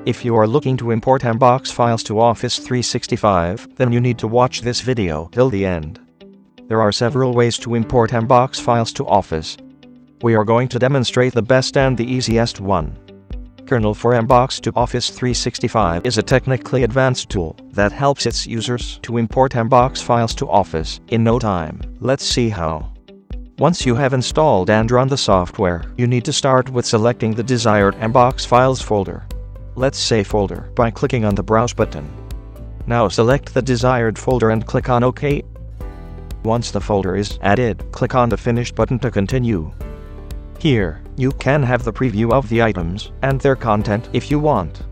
If you are looking to import MBOX files to Office 365, then you need to watch this video till the end. There are several ways to import MBOX files to Office. We are going to demonstrate the best and the easiest one. Kernel for MBOX to Office 365 is a technically advanced tool that helps its users to import MBOX files to Office in no time. Let's see how. Once you have installed and run the software, you need to start with selecting the desired MBOX files folder. Let's say folder by clicking on the Browse button. Now select the desired folder and click on OK. Once the folder is added, click on the Finish button to continue. Here, you can have the preview of the items and their content if you want.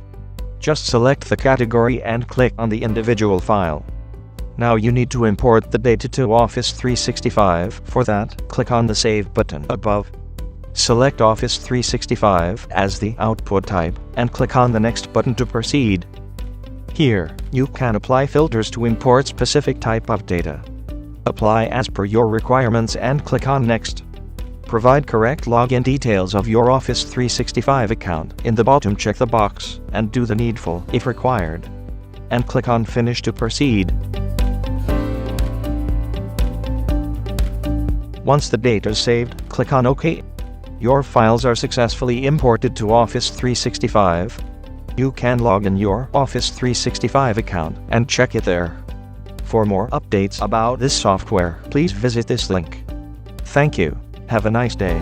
Just select the category and click on the individual file. Now you need to import the data to Office 365. For that, click on the Save button above. Select Office 365 as the output type, and click on the Next button to proceed. Here, you can apply filters to import specific type of data. Apply as per your requirements and click on Next. Provide correct login details of your Office 365 account. In the bottom, check the box, and do the needful if required. And click on Finish to proceed. Once the data is saved, click on OK. Your files are successfully imported to Office 365. You can log in your Office 365 account and check it there. For more updates about this software, please visit this link. Thank you. Have a nice day.